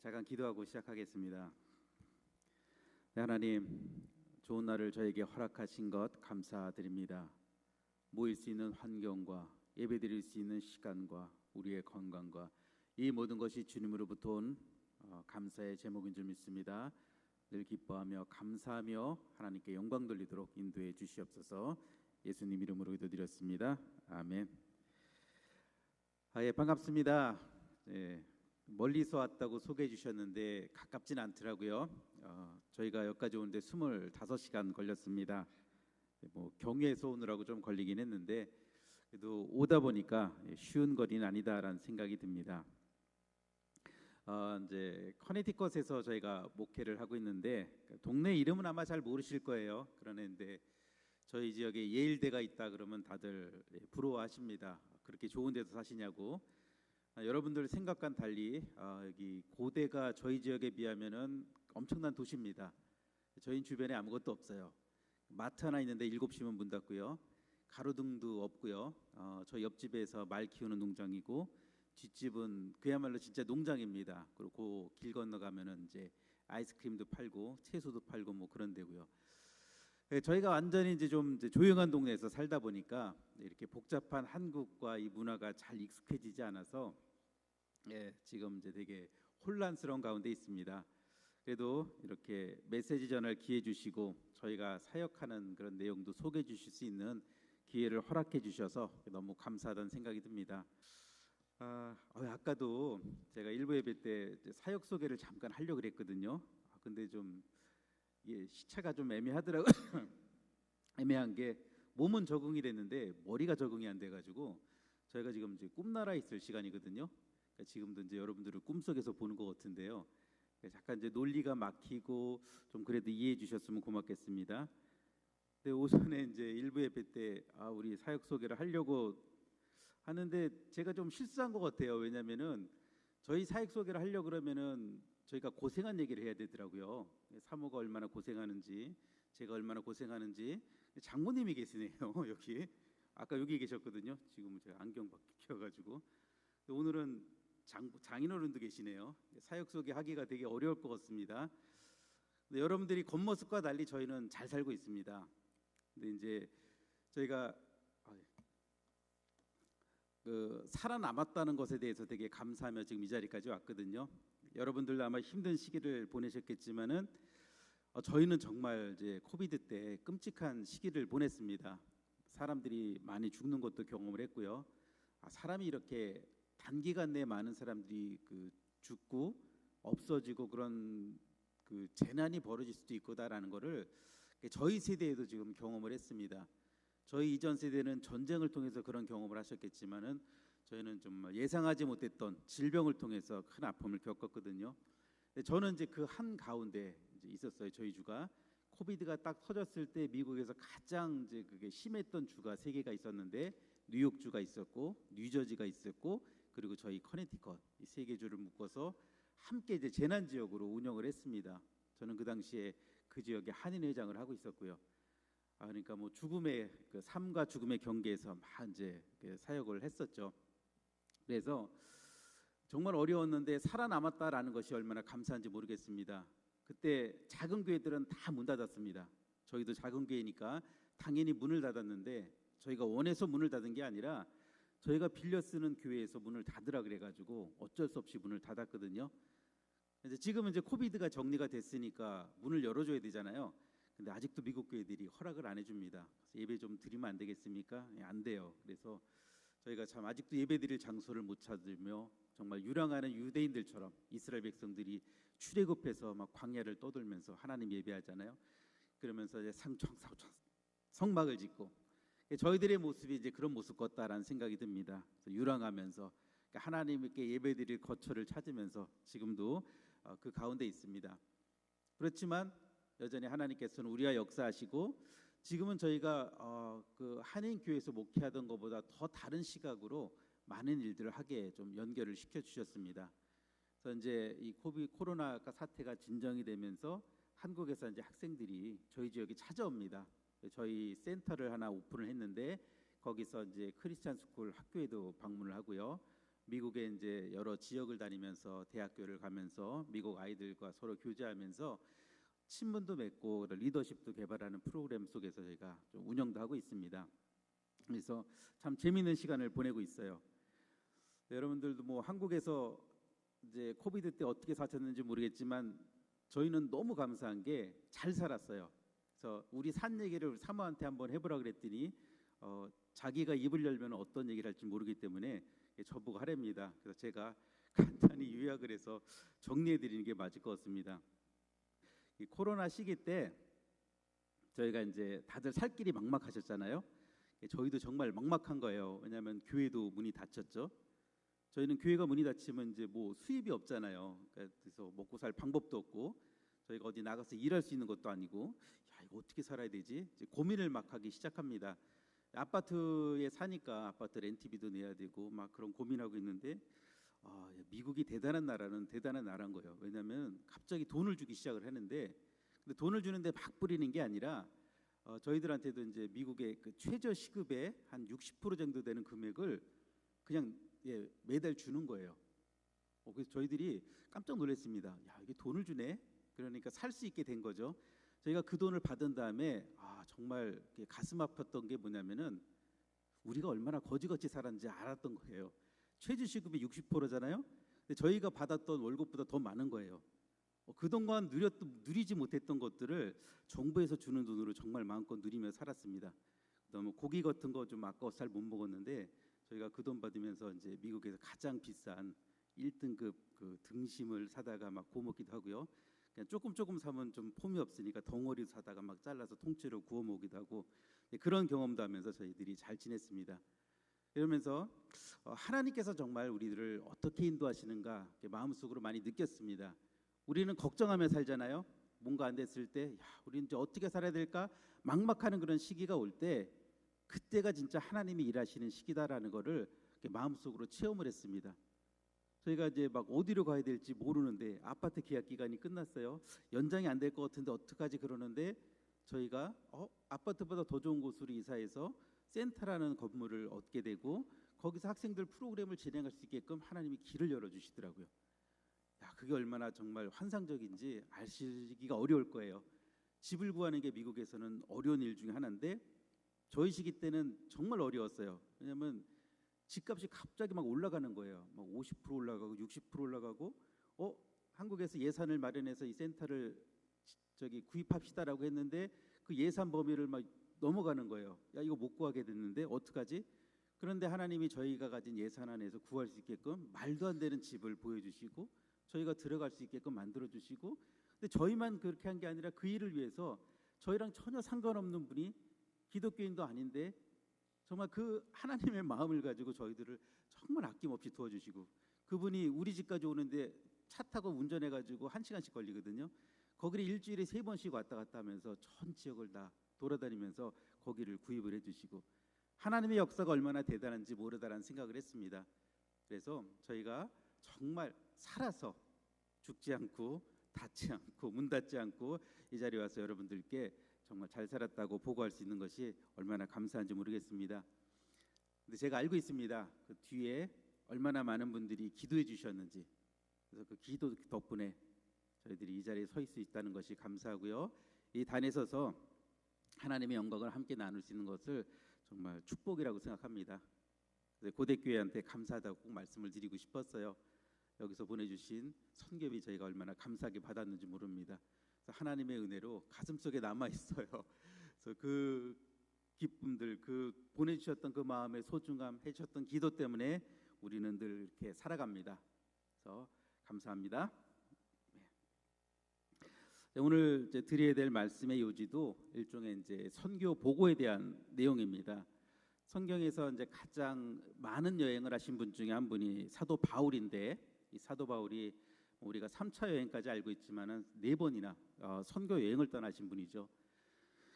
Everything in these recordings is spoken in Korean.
잠깐 기도하고 시작하겠습니다. 네, 하나님, 좋은 날을 저에게 허락하신 것 감사드립니다. 모일 수 있는 환경과 예배드릴 수 있는 시간과 우리의 건강과 이 모든 것이 주님으로부터 온 감사의 제목인 줄 믿습니다. 늘 기뻐하며 감사하며 하나님께 영광 돌리도록 인도해 주시옵소서. 예수님 이름으로 기도드렸습니다. 아멘. 반갑습니다. 멀리서 왔다고 소개해 주셨는데 가깝진 않더라고요. 저희가 여기까지 오는데 25시간 걸렸습니다. 경유해서 오느라고 좀 걸리긴 했는데 그래도 오다 보니까 쉬운 거리는 아니다라는 생각이 듭니다. 이제 커네티컷에서 저희가 목회를 하고 있는데 동네 이름은 아마 잘 모르실 거예요. 그러는데 저희 지역에 예일대가 있다 그러면 다들 부러워하십니다. 그렇게 좋은 데서 사시냐고. 여러분들 생각과는 달리 여기 고대가 저희 지역에 비하면은 엄청난 도시입니다. 저희 주변에 아무것도 없어요. 마트 하나 있는데 7시면 문 닫고요. 가로등도 없고요. 저희 옆집에서 말 키우는 농장이고 뒷집은 그야말로 진짜 농장입니다. 그리고 길 건너가면은 이제 아이스크림도 팔고 채소도 팔고 뭐 그런 데고요. 저희가 완전히 이제 좀 조용한 동네에서 살다 보니까 이렇게 복잡한 한국과 이 문화가 잘 익숙해지지 않아서 지금 이제 되게 혼란스러운 가운데 있습니다. 그래도 이렇게 메시지 전할 기회 주시고 저희가 사역하는 그런 내용도 소개해 주실 수 있는 기회를 허락해 주셔서 너무 감사하다는 생각이 듭니다. 아까도 제가 일부 예배 때 사역 소개를 잠깐 하려고 그랬거든요. 근데 좀 시차가 좀 애매하더라고요. 애매한 게 몸은 적응이 됐는데 머리가 적응이 안 돼가지고 저희가 지금 이제 꿈나라에 있을 시간이거든요. 그러니까 지금도 이제 여러분들을 꿈속에서 보는 것 같은데요. 잠깐 이제 논리가 막히고 좀 그래도 이해해 주셨으면 고맙겠습니다. 근데 오전에 이제 일부 예배 때 우리 사역 소개를 하려고 하는데 제가 좀 실수한 것 같아요. 왜냐면은 저희 사역 소개를 하려고 그러면은 저희가 고생한 얘기를 해야 되더라고요. 사모가 얼마나 고생하는지, 제가 얼마나 고생하는지. 장모님이 계시네요. 여기 아까 여기 계셨거든요. 지금은 제가 안경 벗겨가지고 오늘은 장인어른도 계시네요. 사역 소개하기가 되게 어려울 것 같습니다. 근데 여러분들이 겉모습과 달리 저희는 잘 살고 있습니다. 근데 이제 저희가 살아남았다는 것에 대해서 되게 감사하며 지금 이 자리까지 왔거든요. 여러분들도 아마 힘든 시기를 보내셨겠지만은 저희는 정말 이제 코비드 때 끔찍한 시기를 보냈습니다. 사람들이 많이 죽는 것도 경험을 했고요. 사람이 이렇게 단기간 내에 많은 사람들이 죽고 없어지고 그런 재난이 벌어질 수도 있구나라는 거를 저희 세대에도 지금 경험을 했습니다. 저희 이전 세대는 전쟁을 통해서 그런 경험을 하셨겠지만은 저희는 정말 예상하지 못했던 질병을 통해서 큰 아픔을 겪었거든요. 저는 이제 그 한 가운데 이제 있었어요. 저희 주가 코비드가 딱 터졌을 때 미국에서 가장 이제 그게 심했던 주가 3개가 있었는데 뉴욕 주가 있었고 뉴저지가 있었고 그리고 저희 커네티컷 이 3개 주를 묶어서 함께 이제 재난 지역으로 운영을 했습니다. 저는 그 당시에 그 지역에 한인 회장을 하고 있었고요. 그러니까 뭐 죽음의 삶과 죽음의 경계에서 막 이제 사역을 했었죠. 그래서 정말 어려웠는데 살아남았다라는 것이 얼마나 감사한지 모르겠습니다. 그때 작은 교회들은 다 문 닫았습니다. 저희도 작은 교회니까 당연히 문을 닫았는데 저희가 원해서 문을 닫은 게 아니라 저희가 빌려 쓰는 교회에서 문을 닫으라 그래가지고 어쩔 수 없이 문을 닫았거든요. 지금은 이제 코비드가 정리가 됐으니까 문을 열어줘야 되잖아요. 근데 아직도 미국 교회들이 허락을 안 해줍니다. 예배 좀 드리면 안 되겠습니까? 안 돼요. 그래서 저희가 참 아직도 예배 드릴 장소를 못 찾으며 정말 유랑하는 유대인들처럼 이스라엘 백성들이 출애굽해서 막 광야를 떠돌면서 하나님 예배하잖아요. 그러면서 이제 성막을 짓고 저희들의 모습이 이제 그런 모습 같다라는 생각이 듭니다. 유랑하면서 하나님께 예배 드릴 거처를 찾으면서 지금도 그 가운데 있습니다. 그렇지만 여전히 하나님께서는 우리와 역사하시고 지금은 저희가 그 한인 교회에서 목회하던 것보다 더 다른 시각으로 많은 일들을 하게 좀 연결을 시켜 주셨습니다. 그래서 이제 이 코로나 사태가 진정이 되면서 한국에서 이제 학생들이 저희 지역에 찾아옵니다. 저희 센터를 하나 오픈을 했는데 거기서 이제 크리스찬 스쿨 학교에도 방문을 하고요. 미국의 이제 여러 지역을 다니면서 대학교를 가면서 미국 아이들과 서로 교제하면서 친분도 맺고 리더십도 개발하는 프로그램 속에서 저희가 좀 운영도 하고 있습니다. 그래서 참 재미있는 시간을 보내고 있어요. 여러분들도 뭐 한국에서 이제 코비드 때 어떻게 사셨는지 모르겠지만 저희는 너무 감사한 게 잘 살았어요. 그래서 우리 산 얘기를 사모한테 한번 해보라 그랬더니 자기가 입을 열면 어떤 얘기를 할지 모르기 때문에 저보고 하랍니다. 그래서 제가 간단히 요약을 해서 정리해 드리는 게 맞을 것 같습니다. 이 코로나 시기 때 저희가 이제 다들 살 길이 막막하셨잖아요. 저희도 정말 막막한 거예요. 왜냐하면 교회도 문이 닫혔죠. 저희는 교회가 문이 닫히면 이제 뭐 수입이 없잖아요. 그래서 먹고 살 방법도 없고 저희가 어디 나가서 일할 수 있는 것도 아니고 야 이거 어떻게 살아야 되지? 이제 고민을 막 하기 시작합니다. 아파트에 사니까 아파트 렌트비도 내야 되고 막 그런 고민하고 있는데 미국이 대단한 나라는 대단한 나라인 거예요. 왜냐하면 갑자기 돈을 주기 시작을 하는데 근데 돈을 주는데 막 뿌리는 게 아니라 저희들한테도 이제 미국의 그 최저 시급의 한 60% 정도 되는 금액을 그냥 매달 주는 거예요. 그래서 저희들이 깜짝 놀랐습니다. 야 이게 돈을 주네. 그러니까 살 수 있게 된 거죠. 저희가 그 돈을 받은 다음에 정말 가슴 아팠던 게 뭐냐면은 우리가 얼마나 거지같이 살았는지 알았던 거예요. 최저 시급이 60%잖아요. 근데 저희가 받았던 월급보다 더 많은 거예요. 그동안 누리지 못했던 것들을 정부에서 주는 돈으로 정말 마음껏 누리며 살았습니다. 너무 고기 같은 거 좀 아까워서 잘 못 먹었는데 저희가 그 돈 받으면서 이제 미국에서 가장 비싼 1등급 그 등심을 사다가 막 구워 먹기도 하고요. 그냥 조금 사면 좀 폼이 없으니까 덩어리 사다가 막 잘라서 통째로 구워 먹기도 하고 그런 경험도 하면서 저희들이 잘 지냈습니다. 이러면서 하나님께서 정말 우리들을 어떻게 인도하시는가 마음속으로 많이 느꼈습니다. 우리는 걱정하며 살잖아요. 뭔가 안 됐을 때 우리는 이제 어떻게 살아야 될까 막막하는 그런 시기가 올 때 그때가 진짜 하나님이 일하시는 시기다라는 거를 마음속으로 체험을 했습니다. 저희가 이제 막 어디로 가야 될지 모르는데 아파트 계약 기간이 끝났어요. 연장이 안 될 것 같은데 어떡하지 그러는데 저희가 아파트보다 더 좋은 곳으로 이사해서 센터라는 건물을 얻게 되고 거기서 학생들 프로그램을 진행할 수 있게끔 하나님이 길을 열어주시더라고요. 그게 얼마나 정말 환상적인지 아시기가 어려울 거예요. 집을 구하는 게 미국에서는 어려운 일 중에 하나인데 저희 시기 때는 정말 어려웠어요. 왜냐하면 집값이 갑자기 막 올라가는 거예요. 막 50% 올라가고 60% 올라가고 한국에서 예산을 마련해서 이 센터를 구입합시다라고 했는데 그 예산 범위를 막 넘어가는 거예요. 야 이거 못 구하게 됐는데 어떡하지? 그런데 하나님이 저희가 가진 예산 안에서 구할 수 있게끔 말도 안 되는 집을 보여주시고 저희가 들어갈 수 있게끔 만들어주시고 근데 저희만 그렇게 한 게 아니라 그 일을 위해서 저희랑 전혀 상관없는 분이 기독교인도 아닌데 정말 그 하나님의 마음을 가지고 저희들을 정말 아낌없이 도와주시고 그분이 우리 집까지 오는데 차 타고 운전해가지고 1시간씩 걸리거든요. 거기를 일주일에 3번씩 왔다 갔다 하면서 전 지역을 다 돌아다니면서 거기를 구입을 해주시고 하나님의 역사가 얼마나 대단한지 모르다라는 생각을 했습니다. 그래서 저희가 정말 살아서 죽지 않고 닫지 않고 문 닫지 않고 이 자리에 와서 여러분들께 정말 잘 살았다고 보고할 수 있는 것이 얼마나 감사한지 모르겠습니다. 근데 제가 알고 있습니다. 그 뒤에 얼마나 많은 분들이 기도해 주셨는지. 그래서 그 기도 덕분에 저희들이 이 자리에 서 있을 수 있다는 것이 감사하고요. 이 단에 서서 하나님의 영광을 함께 나눌 수 있는 것을 정말 축복이라고 생각합니다. 고대교회한테 감사하다고 꼭 말씀을 드리고 싶었어요. 여기서 보내주신 선교비 저희가 얼마나 감사하게 받았는지 모릅니다. 하나님의 은혜로 가슴속에 남아있어요. 그래서 그 기쁨들, 그 보내주셨던 그 마음의 소중함, 해주셨던 기도 때문에 우리는 늘 이렇게 살아갑니다. 그래서 감사합니다. 오늘 이제 드려야 될 말씀의 요지도 일종의 이제 선교 보고에 대한 내용입니다. 성경에서 이제 가장 많은 여행을 하신 분 중에 한 분이 사도 바울인데 이 사도 바울이 우리가 3차 여행까지 알고 있지만은 4번이나 선교 여행을 떠나신 분이죠.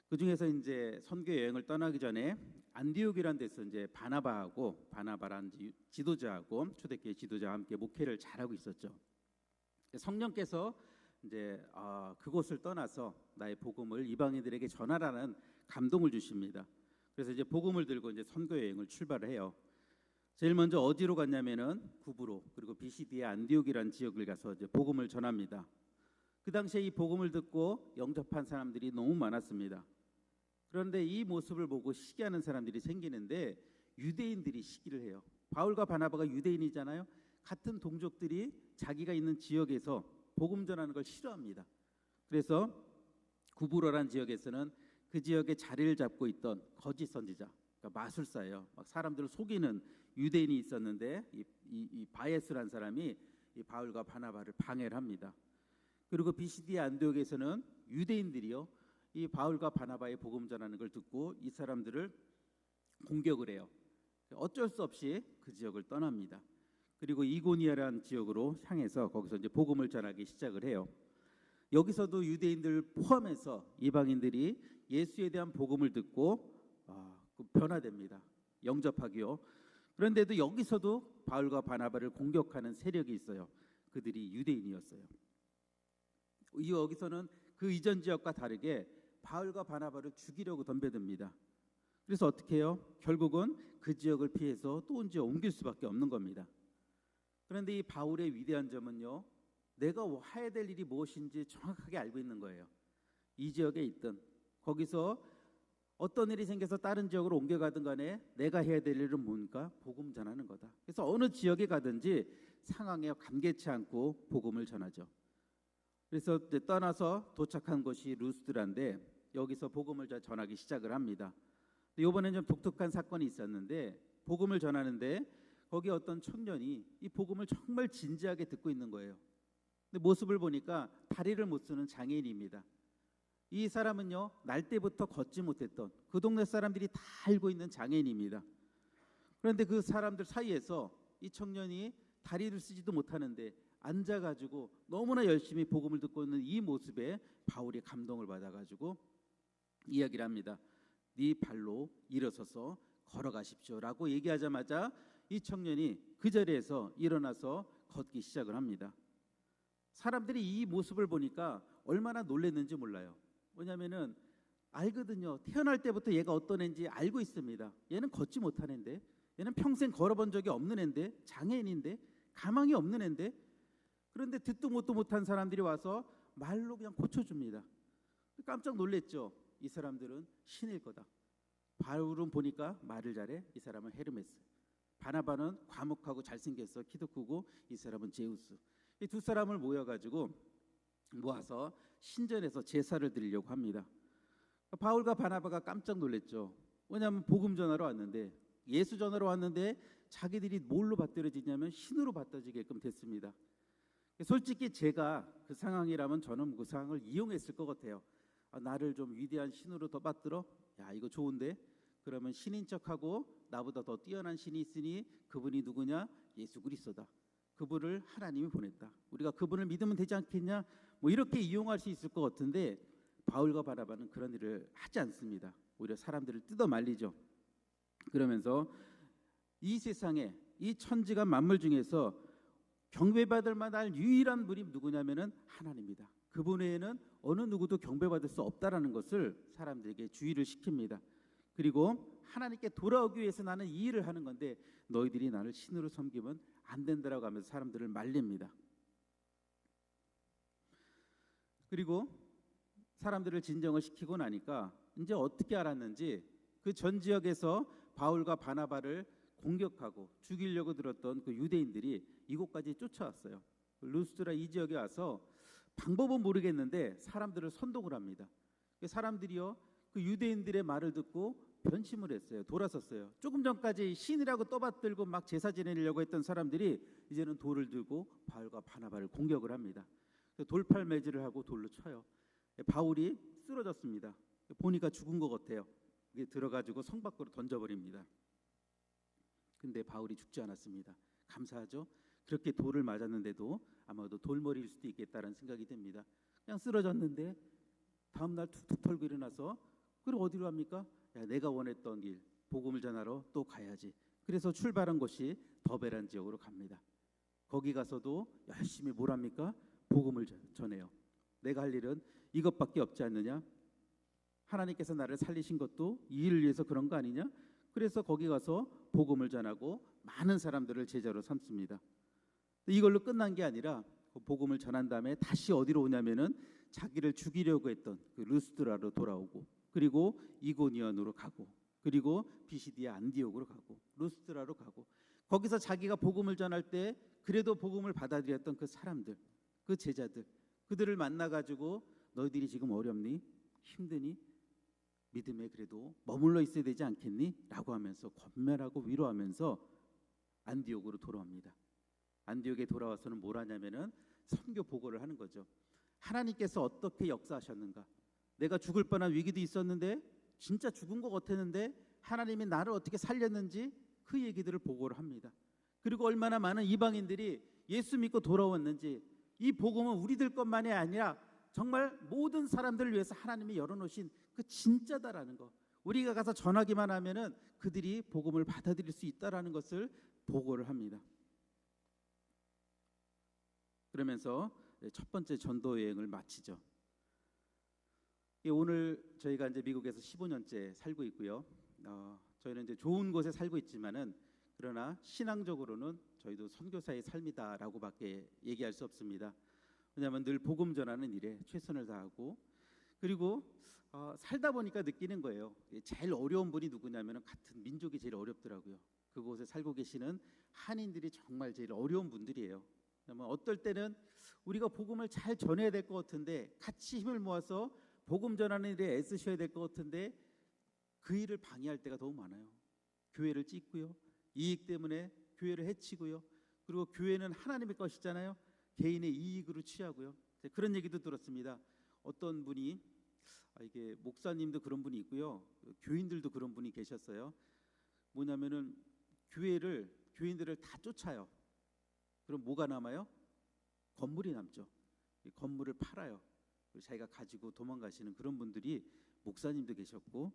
그 중에서 이제 선교 여행을 떠나기 전에 안디옥이라는 데서 이제 바나바라는 지도자하고 초대교회 지도자와 함께 목회를 잘하고 있었죠. 성령께서 이제 그곳을 떠나서 나의 복음을 이방인들에게 전하라는 감동을 주십니다. 그래서 이제 복음을 들고 이제 선교 여행을 출발을 해요. 제일 먼저 어디로 갔냐면은 구브로, 그리고 비시디의 안디옥이라는 지역을 가서 이제 복음을 전합니다. 그 당시에 이 복음을 듣고 영접한 사람들이 너무 많았습니다. 그런데 이 모습을 보고 시기하는 사람들이 생기는데 유대인들이 시기를 해요. 바울과 바나바가 유대인이잖아요. 같은 동족들이 자기가 있는 지역에서 복음 전하는 걸 싫어합니다. 그래서 구브로란 지역에서는 그 지역에 자리를 잡고 있던 거짓 선지자, 그러니까 마술사예요. 막 사람들을 속이는 유대인이 있었는데 이 바예스라는 사람이 이 바울과 바나바를 방해를 합니다. 그리고 비시디의 안디옥에서는 유대인들이요, 이 바울과 바나바의 복음 전하는 걸 듣고 이 사람들을 공격을 해요. 어쩔 수 없이 그 지역을 떠납니다. 그리고 이고니아라는 지역으로 향해서 거기서 이제 복음을 전하기 시작을 해요. 여기서도 유대인들 포함해서 이방인들이 예수에 대한 복음을 듣고 변화됩니다. 영접하기요. 그런데도 여기서도 바울과 바나바를 공격하는 세력이 있어요. 그들이 유대인이었어요. 여기서는 그 이전 지역과 다르게 바울과 바나바를 죽이려고 덤벼듭니다. 그래서 어떻게 해요? 결국은 그 지역을 피해서 또 언제 옮길 수밖에 없는 겁니다. 그런데 이 바울의 위대한 점은요, 내가 해야 될 일이 무엇인지 정확하게 알고 있는 거예요. 이 지역에 있든 거기서 어떤 일이 생겨서 다른 지역으로 옮겨가든 간에 내가 해야 될 일은 뭔가? 복음 전하는 거다. 그래서 어느 지역에 가든지 상황에 관계치 않고 복음을 전하죠. 그래서 떠나서 도착한 곳이 루스드라인데 여기서 복음을 전하기 시작을 합니다. 이번에는 좀 독특한 사건이 있었는데 복음을 전하는데 거기 어떤 청년이 이 복음을 정말 진지하게 듣고 있는 거예요. 근데 모습을 보니까 다리를 못 쓰는 장애인입니다. 이 사람은요, 날 때부터 걷지 못했던 그 동네 사람들이 다 알고 있는 장애인입니다. 그런데 그 사람들 사이에서 이 청년이 다리를 쓰지도 못하는데 앉아가지고 너무나 열심히 복음을 듣고 있는 이 모습에 바울이 감동을 받아가지고 이야기를 합니다. 네 발로 일어서서 걸어가십시오라고 얘기하자마자 이 청년이 그 자리에서 일어나서 걷기 시작을 합니다. 사람들이 이 모습을 보니까 얼마나 놀랐는지 몰라요. 왜냐하면은 알거든요. 태어날 때부터 얘가 어떤 애인지 알고 있습니다. 얘는 걷지 못하는 애인데, 얘는 평생 걸어본 적이 없는 애인데, 장애인인데, 가망이 없는 애인데, 그런데 듣도 못도 못한 사람들이 와서 말로 그냥 고쳐줍니다. 깜짝 놀랐죠. 이 사람들은 신일 거다. 바울은 보니까 말을 잘해. 이 사람은 헤르메스. 바나바는 과묵하고 잘생겼어. 키도 크고. 이 사람은 제우스. 이 두 사람을 모아서 신전에서 제사를 드리려고 합니다. 바울과 바나바가 깜짝 놀랐죠. 왜냐하면 복음 전하러 왔는데, 예수 전하러 왔는데 자기들이 뭘로 받들어지냐면 신으로 받들어지게끔 됐습니다. 솔직히 제가 그 상황이라면 저는 그 상황을 이용했을 것 같아요. 나를 좀 위대한 신으로 더 받들어? 야, 이거 좋은데? 그러면 신인 척하고 나보다 더 뛰어난 신이 있으니 그분이 누구냐? 예수 그리스도다. 그분을 하나님이 보냈다. 우리가 그분을 믿으면 되지 않겠냐? 뭐 이렇게 이용할 수 있을 것 같은데 바울과 바나바는 그런 일을 하지 않습니다. 오히려 사람들을 뜯어 말리죠. 그러면서 이 세상에 이 천지가 만물 중에서 경배받을 만한 유일한 분이 누구냐면은 하나님이다. 그분 외에는 어느 누구도 경배받을 수 없다라는 것을 사람들에게 주의를 시킵니다. 그리고 하나님께 돌아오기 위해서 나는 이 일을 하는 건데 너희들이 나를 신으로 섬기면 안 된다라고 하면서 사람들을 말립니다. 그리고 사람들을 진정을 시키고 나니까 이제 어떻게 알았는지 그 전 지역에서 바울과 바나바를 공격하고 죽이려고 들었던 그 유대인들이 이곳까지 쫓아왔어요. 루스드라 이 지역에 와서 방법은 모르겠는데 사람들을 선동을 합니다. 사람들이요, 그 유대인들의 말을 듣고 변심을 했어요. 돌아섰어요. 조금 전까지 신이라고 떠받들고 막 제사 지내려고 했던 사람들이 이제는 돌을 들고 바울과 바나바를 공격을 합니다. 돌팔매질을 하고 돌로 쳐요. 바울이 쓰러졌습니다. 보니까 죽은 것 같아요. 이게 들어가지고 성 밖으로 던져버립니다. 근데 바울이 죽지 않았습니다. 감사하죠? 그렇게 돌을 맞았는데도 아마도 돌머리일 수도 있겠다라는 생각이 듭니다. 그냥 쓰러졌는데 다음날 툭툭 털고 일어나서 그리고 어디로 갑니까? 야, 내가 원했던 길, 복음을 전하러 또 가야지. 그래서 출발한 곳이 더베란 지역으로 갑니다. 거기 가서도 열심히 뭘 합니까? 복음을 전해요. 내가 할 일은 이것밖에 없지 않느냐? 하나님께서 나를 살리신 것도 이 일을 위해서 그런 거 아니냐? 그래서 거기 가서 복음을 전하고 많은 사람들을 제자로 삼습니다. 이걸로 끝난 게 아니라 그 복음을 전한 다음에 다시 어디로 오냐면은 자기를 죽이려고 했던 그 루스드라로 돌아오고, 그리고 이고니온으로 가고, 그리고 비시디아 안디옥으로 가고, 루스드라로 가고, 거기서 자기가 복음을 전할 때 그래도 복음을 받아들였던 그 사람들, 그 제자들, 그들을 만나가지고 너희들이 지금 어렵니? 힘드니? 믿음에 그래도 머물러 있어야 되지 않겠니? 라고 하면서 권면하고 위로하면서 안디옥으로 돌아옵니다. 안디옥에 돌아와서는 뭘 하냐면은 선교 보고를 하는 거죠. 하나님께서 어떻게 역사하셨는가? 내가 죽을 뻔한 위기도 있었는데, 진짜 죽은 것 같았는데 하나님이 나를 어떻게 살렸는지 그 얘기들을 보고를 합니다. 그리고 얼마나 많은 이방인들이 예수 믿고 돌아왔는지, 이 복음은 우리들 것만이 아니라 정말 모든 사람들을 위해서 하나님이 열어놓으신 그 진짜다라는 거, 우리가 가서 전하기만 하면은 그들이 복음을 받아들일 수 있다라는 것을 보고를 합니다. 그러면서 첫 번째 전도 여행을 마치죠. 오늘 저희가 이제 미국에서 15년째 살고 있고요. 저희는 이제 좋은 곳에 살고 있지만은, 그러나 신앙적으로는 저희도 선교사의 삶이다라고밖에 얘기할 수 없습니다. 왜냐하면 늘 복음 전하는 일에 최선을 다하고, 그리고 살다 보니까 느끼는 거예요. 제일 어려운 분이 누구냐면 같은 민족이 제일 어렵더라고요. 그곳에 살고 계시는 한인들이 정말 제일 어려운 분들이에요. 어떨 때는 우리가 복음을 잘 전해야 될 것 같은데, 같이 힘을 모아서 복음 전하는 일에 애쓰셔야 될 것 같은데 그 일을 방해할 때가 너무 많아요. 교회를 찢고요, 이익 때문에 교회를 해치고요, 그리고 교회는 하나님의 것이잖아요. 개인의 이익으로 취하고요. 그런 얘기도 들었습니다. 어떤 분이, 이게 목사님도 그런 분이 있고요, 교인들도 그런 분이 계셨어요. 뭐냐면은 교인들을 다 쫓아요. 그럼 뭐가 남아요? 건물이 남죠. 건물을 팔아요. 자기가 가지고 도망가시는 그런 분들이 목사님도 계셨고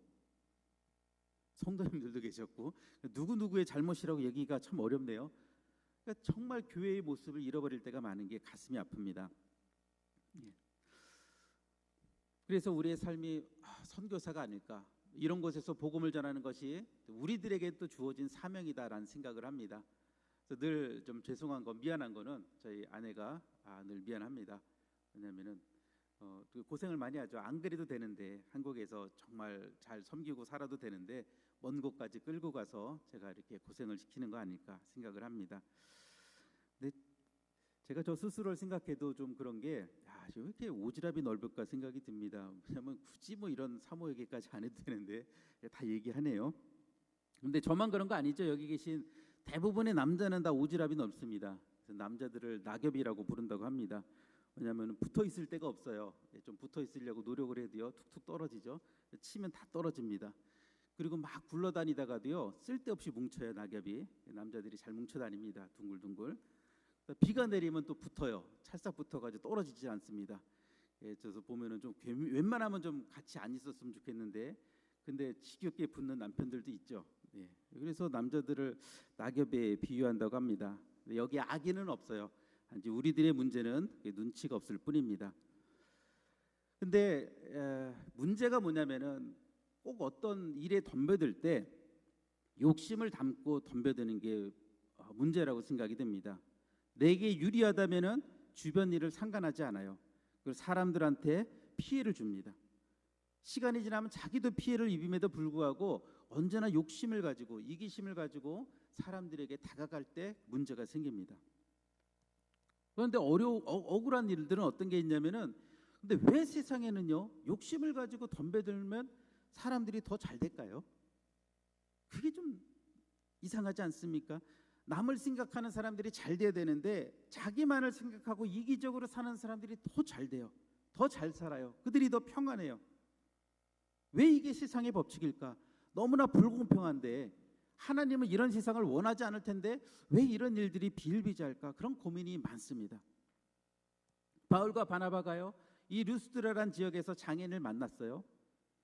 성도님들도 계셨고, 누구누구의 잘못이라고 얘기가 참 어렵네요. 그러니까 정말 교회의 모습을 잃어버릴 때가 많은 게 가슴이 아픕니다. 그래서 우리의 삶이 선교사가 아닐까, 이런 곳에서 복음을 전하는 것이 우리들에게 또 주어진 사명이다라는 생각을 합니다. 그래서 늘 좀 죄송한 거, 미안한 거는 저희 아내가 늘 미안합니다. 왜냐하면은 고생을 많이 하죠. 안 그래도 되는데, 한국에서 정말 잘 섬기고 살아도 되는데 먼 곳까지 끌고 가서 제가 이렇게 고생을 시키는 거 아닐까 생각을 합니다. 근데 제가 저 스스로를 생각해도 좀 그런 게, 왜 이렇게 오지랖이 넓을까 생각이 듭니다. 왜냐하면 굳이 뭐 이런 사모 얘기까지 안 해도 되는데 다 얘기하네요. 근데 저만 그런 거 아니죠. 여기 계신 대부분의 남자는 다 오지랖이 넓습니다. 그래서 남자들을 낙엽이라고 부른다고 합니다. 왜냐하면 붙어 있을 데가 없어요. 좀 붙어 있으려고 노력을 해도요, 툭툭 떨어지죠. 치면 다 떨어집니다. 그리고 막 굴러다니다가도요, 쓸데없이 뭉쳐요. 낙엽이. 남자들이 잘 뭉쳐 다닙니다. 둥글둥글. 비가 내리면 또 붙어요. 찰싹 붙어가지고 떨어지지 않습니다. 저서 보면은 좀 웬만하면 좀 같이 안 있었으면 좋겠는데, 근데 지겹게 붙는 남편들도 있죠. 그래서 남자들을 낙엽에 비유한다고 합니다. 여기 악의는 없어요. 단지 우리들의 문제는 눈치가 없을 뿐입니다. 근데 문제가 뭐냐면은 꼭 어떤 일에 덤벼들 때 욕심을 담고 덤벼드는 게 문제라고 생각이 됩니다. 내게 유리하다면은 주변 일을 상관하지 않아요. 그리고 사람들한테 피해를 줍니다. 시간이 지나면 자기도 피해를 입음에도 불구하고 언제나 욕심을 가지고, 이기심을 가지고 사람들에게 다가갈 때 문제가 생깁니다. 그런데 억울한 일들은 어떤 게 있냐면은, 근데 왜 세상에는요, 욕심을 가지고 덤벼들면 사람들이 더 잘 될까요? 그게 좀 이상하지 않습니까? 남을 생각하는 사람들이 잘 돼야 되는데 자기만을 생각하고 이기적으로 사는 사람들이 더 잘 돼요. 더 잘 살아요. 그들이 더 평안해요. 왜 이게 세상의 법칙일까? 너무나 불공평한데, 하나님은 이런 세상을 원하지 않을 텐데 왜 이런 일들이 비일비재할까? 그런 고민이 많습니다. 바울과 바나바가요, 이 루스드라란 지역에서 장애인을 만났어요.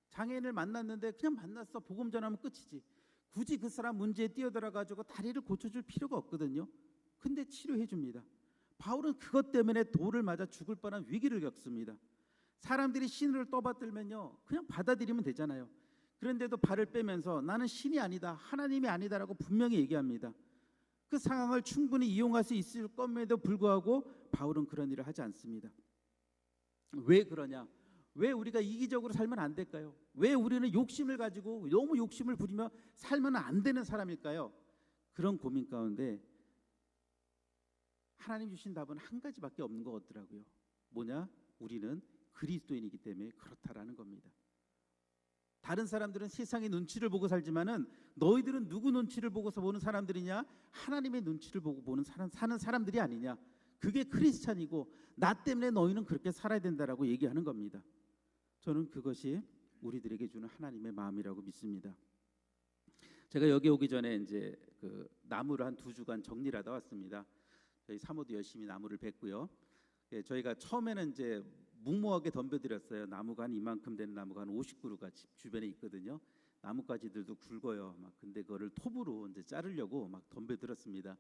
장애인을 만났는데 그냥 만났어. 복음 전하면 끝이지. 굳이 그 사람 문제에 뛰어들어가지고 다리를 고쳐줄 필요가 없거든요. 근데 치료해 줍니다. 바울은 그것 때문에 돌을 맞아 죽을 뻔한 위기를 겪습니다. 사람들이 신을 떠받들면요, 그냥 받아들이면 되잖아요. 그런데도 발을 빼면서 나는 신이 아니다, 하나님이 아니다라고 분명히 얘기합니다. 그 상황을 충분히 이용할 수 있을 것임에도 불구하고 바울은 그런 일을 하지 않습니다. 왜 그러냐? 왜 우리가 이기적으로 살면 안 될까요? 왜 우리는 욕심을 가지고 너무 욕심을 부리며 살면 안 되는 사람일까요? 그런 고민 가운데 하나님 주신 답은 한 가지밖에 없는 것 같더라고요. 뭐냐? 우리는 그리스도인이기 때문에 그렇다라는 겁니다. 다른 사람들은 세상의 눈치를 보고 살지만은 너희들은 누구 눈치를 보고서 보는 사람들이냐? 하나님의 눈치를 보고 사는 사람들이 아니냐? 그게 크리스찬이고 나 때문에 너희는 그렇게 살아야 된다라고 얘기하는 겁니다. 저는 그것이 우리들에게 주는 하나님의 마음이라고 믿습니다. 제가 여기 오기 전에 이제 그 나무를 한 2주간 정리를 하다 왔습니다. 저희 사모도 열심히 나무를 뱄고요. 저희가 처음에는 이제 묵묵하게 덤벼드렸어요. 나무가 한 이만큼 되는 나무가 한 50그루가 집 주변에 있거든요. 나뭇가지들도 굵어요. 막 근데 그거를 톱으로 이제 자르려고 막 덤벼들었습니다.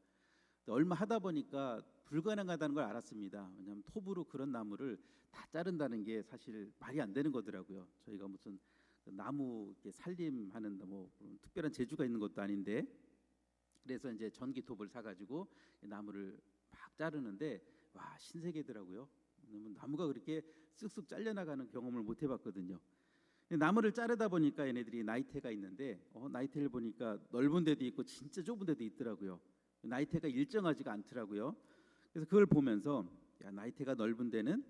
얼마 하다 보니까 불가능하다는 걸 알았습니다. 왜냐하면 톱으로 그런 나무를 다 자른다는 게 사실 말이 안 되는 거더라고요. 저희가 무슨 나무 이렇게 살림하는 뭐 특별한 재주가 있는 것도 아닌데, 그래서 이제 전기톱을 사가지고 나무를 막 자르는데 와, 신세계더라고요. 나무가 그렇게 쓱쓱 잘려나가는 경험을 못 해봤거든요. 나무를 자르다 보니까 얘네들이 나이테가 있는데 나이테를 보니까 넓은 데도 있고 진짜 좁은 데도 있더라고요. 나이테가 일정하지가 않더라고요. 그래서 그걸 보면서 야, 나이테가 넓은 데는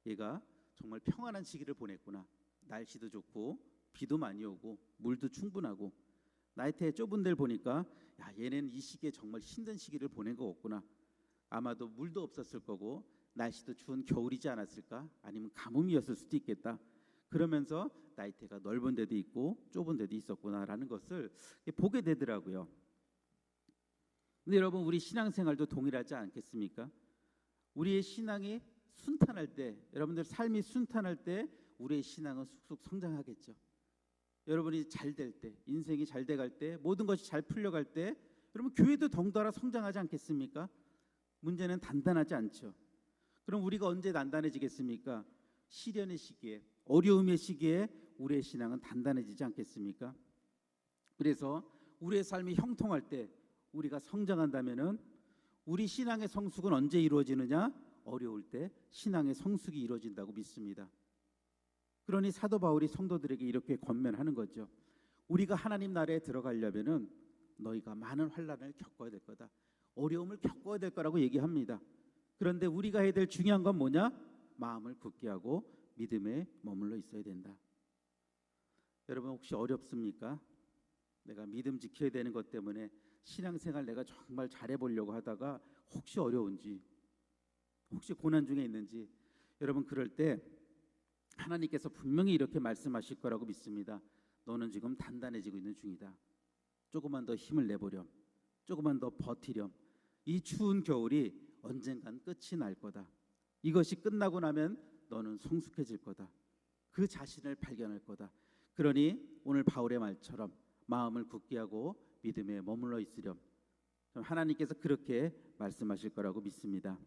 얘가 정말 평안한 시기를 보냈구나. 날씨도 좋고 비도 많이 오고 물도 충분하고, 나이테의 좁은 데를 보니까 야, 얘는 이 시기에 정말 힘든 시기를 보낸 거 같구나. 아마도 물도 없었을 거고 날씨도 추운 겨울이지 않았을까? 아니면 가뭄이었을 수도 있겠다. 그러면서 나이테가 넓은 데도 있고 좁은 데도 있었구나라는 것을 보게 되더라고요. 근데 여러분, 우리 신앙생활도 동일하지 않겠습니까? 우리의 신앙이 순탄할 때, 여러분들 삶이 순탄할 때 우리의 신앙은 쑥쑥 성장하겠죠. 여러분이 잘 될 때, 인생이 잘 돼갈 때, 모든 것이 잘 풀려갈 때 여러분 교회도 덩달아 성장하지 않겠습니까? 문제는 단단하지 않죠. 그럼 우리가 언제 단단해지겠습니까? 시련의 시기에, 어려움의 시기에 우리의 신앙은 단단해지지 않겠습니까? 그래서 우리의 삶이 형통할 때 우리가 성장한다면은 우리 신앙의 성숙은 언제 이루어지느냐? 어려울 때 신앙의 성숙이 이루어진다고 믿습니다. 그러니 사도 바울이 성도들에게 이렇게 권면하는 거죠. 우리가 하나님 나라에 들어가려면은 너희가 많은 환난을 겪어야 될 거다. 어려움을 겪어야 될 거라고 얘기합니다. 그런데 우리가 해야 될 중요한 건 뭐냐? 마음을 굳게 하고 믿음에 머물러 있어야 된다. 여러분, 혹시 어렵습니까? 내가 믿음 지켜야 되는 것 때문에 신앙생활 내가 정말 잘해보려고 하다가 혹시 어려운지, 혹시 고난 중에 있는지, 여러분 그럴 때 하나님께서 분명히 이렇게 말씀하실 거라고 믿습니다. 너는 지금 단단해지고 있는 중이다. 조금만 더 힘을 내보렴. 조금만 더 버티렴. 이 추운 겨울이 언젠간 끝이 날 거다. 이것이 끝나고 나면 너는 성숙해질 거다. 그 자신을 발견할 거다. 그러니 오늘 바울의 말처럼 마음을 굳게 하고 믿음에 머물러 있으렴. 하나님께서 그렇게 말씀하실 거라고 믿습니다.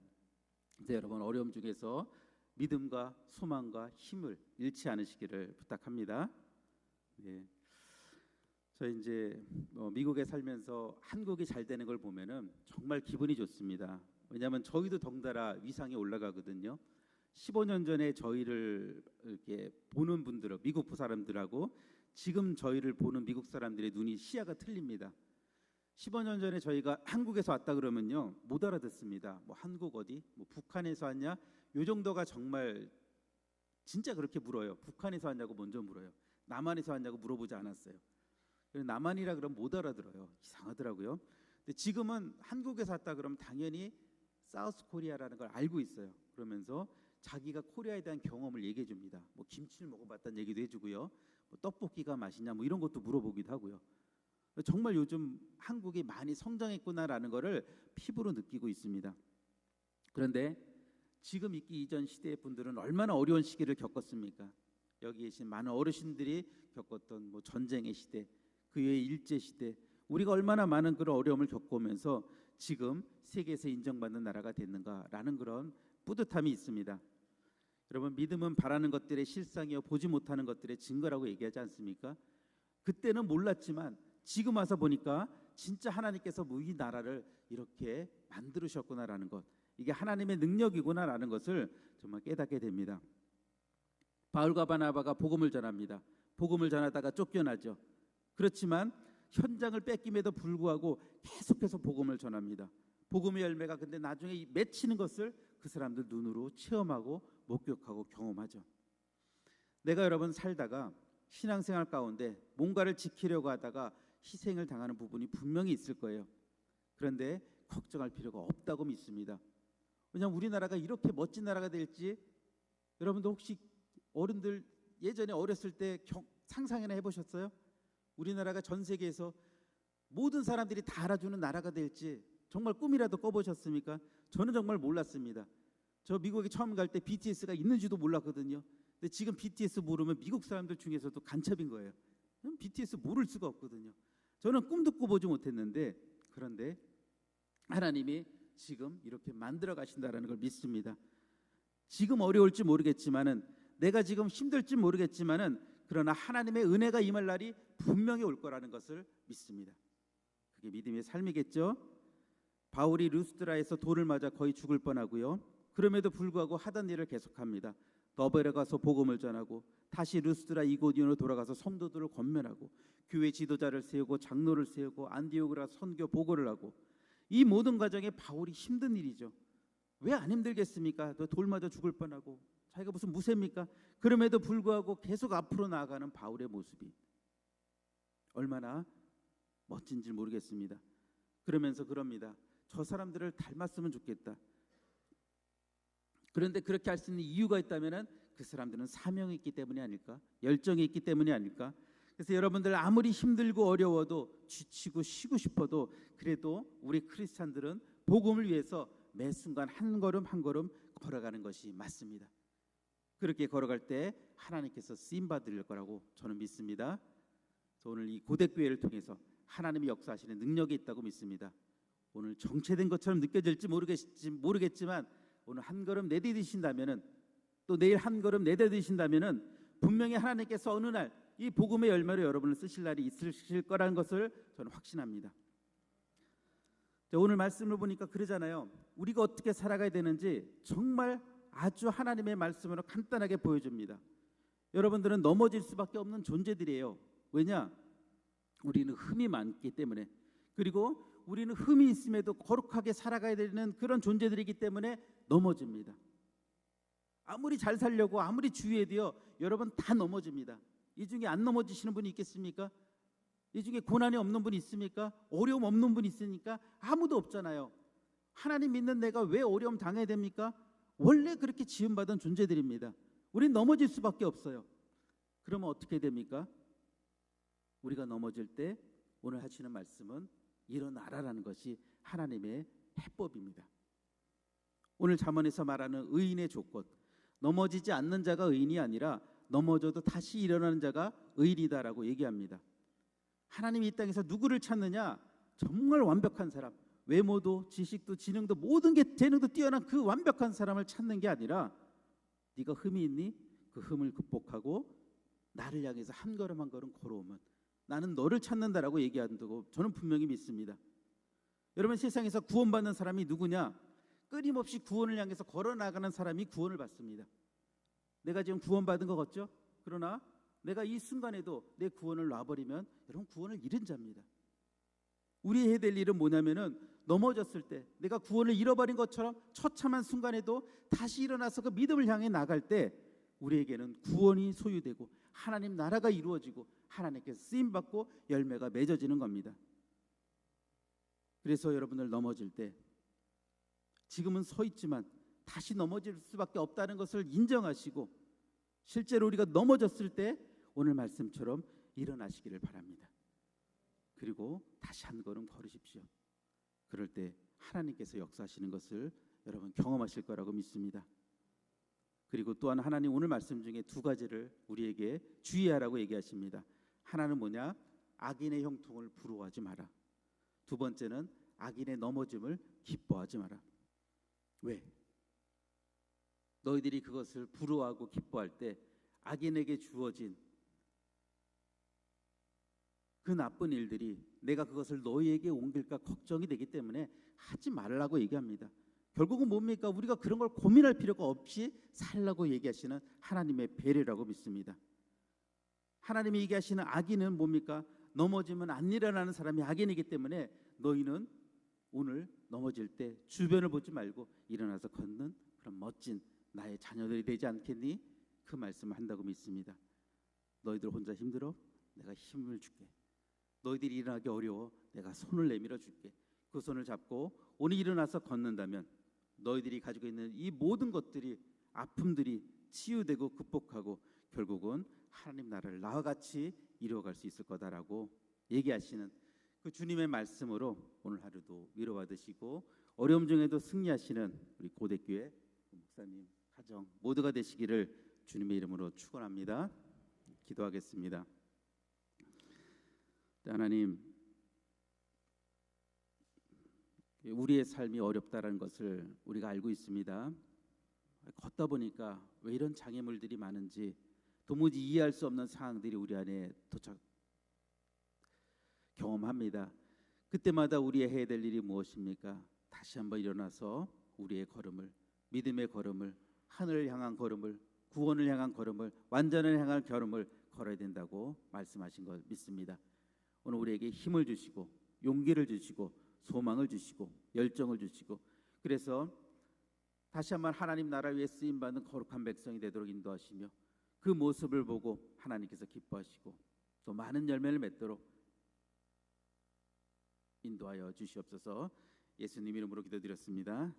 그래서 여러분, 어려움 중에서 믿음과 소망과 힘을 잃지 않으시기를 부탁합니다. 네. 저 이제 미국에 살면서 한국이 잘 되는 걸 보면은 정말 기분이 좋습니다. 왜냐하면 저희도 덩달아 위상이 올라가거든요. 15년 전에 저희를 이렇게 보는 분들은 미국 사람들하고 지금 저희를 보는 미국 사람들의 눈이 시야가 틀립니다. 15년 전에 저희가 한국에서 왔다 그러면요 못 알아듣습니다. 뭐 한국 어디? 뭐 북한에서 왔냐? 요 정도가 정말 진짜 그렇게 물어요. 북한에서 왔냐고 먼저 물어요. 남한에서 왔냐고 물어보지 않았어요. 남한이라 그러면 못 알아들어요. 이상하더라고요. 근데 지금은 한국에서 왔다 그러면 당연히 사우스 코리아라는 걸 알고 있어요. 그러면서 자기가 코리아에 대한 경험을 얘기해 줍니다. 뭐 김치를 먹어봤다는 얘기도 해주고요. 뭐 떡볶이가 맛있냐 뭐 이런 것도 물어보기도 하고요. 정말 요즘 한국이 많이 성장했구나라는 거를 피부로 느끼고 있습니다. 그런데 지금 있기 이전 시대의 분들은 얼마나 어려운 시기를 겪었습니까? 여기 계신 많은 어르신들이 겪었던 뭐 전쟁의 시대, 그 외에 일제 시대, 우리가 얼마나 많은 그런 어려움을 겪으면서 지금 세계에서 인정받는 나라가 됐는가라는 그런 뿌듯함이 있습니다. 여러분, 믿음은 바라는 것들의 실상이요 보지 못하는 것들의 증거라고 얘기하지 않습니까? 그때는 몰랐지만 지금 와서 보니까 진짜 하나님께서 이 나라를 이렇게 만들으셨구나라는 것, 이게 하나님의 능력이구나라는 것을 정말 깨닫게 됩니다. 바울과 바나바가 복음을 전합니다. 복음을 전하다가 쫓겨나죠. 그렇지만 현장을 뺏김에도 불구하고 계속해서 복음을 전합니다. 복음의 열매가 근데 나중에 맺히는 것을 그 사람들 눈으로 체험하고 목격하고 경험하죠. 내가 여러분 살다가 신앙생활 가운데 뭔가를 지키려고 하다가 희생을 당하는 부분이 분명히 있을 거예요. 그런데 걱정할 필요가 없다고 믿습니다. 왜냐하면 우리나라가 이렇게 멋진 나라가 될지 여러분들 혹시 어른들 예전에 어렸을 때 상상이나 해보셨어요? 우리나라가 전 세계에서 모든 사람들이 다 알아주는 나라가 될지 정말 꿈이라도 꿔보셨습니까? 저는 정말 몰랐습니다. 저 미국에 처음 갈 때 BTS가 있는지도 몰랐거든요. 근데 지금 BTS 모르면 미국 사람들 중에서도 간첩인 거예요. BTS 모를 수가 없거든요. 저는 꿈도 꿔보지 못했는데, 그런데 하나님이 지금 이렇게 만들어 가신다라는 걸 믿습니다. 지금 어려울지 모르겠지만은, 내가 지금 힘들지 모르겠지만은, 그러나 하나님의 은혜가 임할 날이 분명히 올 거라는 것을 믿습니다. 그게 믿음의 삶이겠죠. 바울이 루스드라에서 돌을 맞아 거의 죽을 뻔하고요. 그럼에도 불구하고 하던 일을 계속합니다. 더베에 가서 복음을 전하고 다시 루스드라 이고니온으로 돌아가서 성도들을 권면하고 교회 지도자를 세우고 장로를 세우고 안디옥으로 가서 선교 보고를 하고, 이 모든 과정에 바울이 힘든 일이죠. 왜 안 힘들겠습니까? 돌 맞아 죽을 뻔하고 자기가 무슨 무쇠입니까? 그럼에도 불구하고 계속 앞으로 나아가는 바울의 모습이 얼마나 멋진지 모르겠습니다. 그러면서 그럽니다. 저 사람들을 닮았으면 좋겠다. 그런데 그렇게 할 수 있는 이유가 있다면 그 사람들은 사명이 있기 때문이 아닐까? 열정이 있기 때문이 아닐까? 그래서 여러분들 아무리 힘들고 어려워도 지치고 쉬고 싶어도 그래도 우리 크리스찬들은 복음을 위해서 매 순간 한 걸음 한 걸음 걸어가는 것이 맞습니다. 그렇게 걸어갈 때 하나님께서 쓰임 받을 거라고 저는 믿습니다. 오늘 이 고대교회를 통해서 하나님이 역사하시는 능력이 있다고 믿습니다. 오늘 정체된 것처럼 느껴질지 모르겠지만 오늘 한 걸음 내디디신다면은, 또 내일 한 걸음 내디디신다면은 분명히 하나님께서 어느 날 이 복음의 열매로 여러분을 쓰실 날이 있으실 거라는 것을 저는 확신합니다. 오늘 말씀을 보니까 그러잖아요. 우리가 어떻게 살아가야 되는지 정말 아주 하나님의 말씀으로 간단하게 보여줍니다. 여러분들은 넘어질 수밖에 없는 존재들이에요. 왜냐? 우리는 흠이 많기 때문에, 그리고 우리는 흠이 있음에도 거룩하게 살아가야 되는 그런 존재들이기 때문에 넘어집니다. 아무리 잘 살려고 아무리 주의해도요, 여러분 다 넘어집니다. 이 중에 안 넘어지시는 분이 있겠습니까? 이 중에 고난이 없는 분이 있습니까? 어려움 없는 분이 있으니까 아무도 없잖아요. 하나님 믿는 내가 왜 어려움 당해야 됩니까? 원래 그렇게 지음받은 존재들입니다. 우린 넘어질 수밖에 없어요. 그러면 어떻게 됩니까? 우리가 넘어질 때 오늘 하시는 말씀은 일어나라라는 것이 하나님의 해법입니다. 오늘 잠언에서 말하는 의인의 조건, 넘어지지 않는 자가 의인이 아니라 넘어져도 다시 일어나는 자가 의인이다라고 얘기합니다. 하나님이 이 땅에서 누구를 찾느냐? 정말 완벽한 사람, 외모도 지식도 지능도 모든 게 재능도 뛰어난 그 완벽한 사람을 찾는 게 아니라, 네가 흠이 있니? 그 흠을 극복하고 나를 향해서 한 걸음 한 걸음 걸어오면 나는 너를 찾는다라고 얘기한다고 저는 분명히 믿습니다. 여러분, 세상에서 구원받는 사람이 누구냐? 끊임없이 구원을 향해서 걸어나가는 사람이 구원을 받습니다. 내가 지금 구원받은 것 같죠? 그러나 내가 이 순간에도 내 구원을 놔버리면 여러분 구원을 잃은 자입니다. 우리 해야 될 일은 뭐냐면은, 넘어졌을 때 내가 구원을 잃어버린 것처럼 처참한 순간에도 다시 일어나서 그 믿음을 향해 나갈 때 우리에게는 구원이 소유되고 하나님 나라가 이루어지고 하나님께서 쓰임받고 열매가 맺어지는 겁니다. 그래서 여러분들 넘어질 때, 지금은 서 있지만 다시 넘어질 수밖에 없다는 것을 인정하시고, 실제로 우리가 넘어졌을 때 오늘 말씀처럼 일어나시기를 바랍니다. 그리고 다시 한 걸음 걸으십시오. 그럴 때 하나님께서 역사하시는 것을 여러분 경험하실 거라고 믿습니다. 그리고 또한 하나님 오늘 말씀 중에 두 가지를 우리에게 주의하라고 얘기하십니다. 하나는 뭐냐? 악인의 형통을 부러워하지 마라. 두 번째는 악인의 넘어짐을 기뻐하지 마라. 왜? 너희들이 그것을 부러워하고 기뻐할 때 악인에게 주어진 그 나쁜 일들이 내가 그것을 너희에게 옮길까 걱정이 되기 때문에 하지 말라고 얘기합니다. 결국은 뭡니까? 우리가 그런 걸 고민할 필요가 없이 살라고 얘기하시는 하나님의 배려라고 믿습니다. 하나님이 얘기하시는 악인은 뭡니까? 넘어지면 안 일어나는 사람이 악인이기 때문에 너희는 오늘 넘어질 때 주변을 보지 말고 일어나서 걷는 그런 멋진 나의 자녀들이 되지 않겠니? 그 말씀을 한다고 믿습니다. 너희들 혼자 힘들어? 내가 힘을 줄게. 너희들이 일어나기 어려워? 내가 손을 내밀어 줄게. 그 손을 잡고 오늘 일어나서 걷는다면 너희들이 가지고 있는 이 모든 것들이, 아픔들이 치유되고 극복하고 결국은 하나님 나라를 나와 같이 이루어갈 수 있을 거다라고 얘기하시는 그 주님의 말씀으로 오늘 하루도 위로받으시고 어려움 중에도 승리하시는 우리 고대교회 목사님, 가정 모두가 되시기를 주님의 이름으로 축원합니다. 기도하겠습니다. 하나님, 우리의 삶이 어렵다는 것을 우리가 알고 있습니다. 걷다 보니까 왜 이런 장애물들이 많은지 도무지 이해할 수 없는 상황들이 우리 안에 도착 경험합니다. 그때마다 우리의 해야 될 일이 무엇입니까? 다시 한번 일어나서 우리의 걸음을, 믿음의 걸음을, 하늘을 향한 걸음을, 구원을 향한 걸음을, 완전을 향한 걸음을 걸어야 된다고 말씀하신 걸 믿습니다. 오늘 우리에게 힘을 주시고 용기를 주시고 소망을 주시고 열정을 주시고, 그래서 다시 한번 하나님 나라 위에 쓰임받는 거룩한 백성이 되도록 인도하시며 그 모습을 보고 하나님께서 기뻐하시고 또 많은 열매를 맺도록 인도하여 주시옵소서. 예수님 이름으로 기도드렸습니다.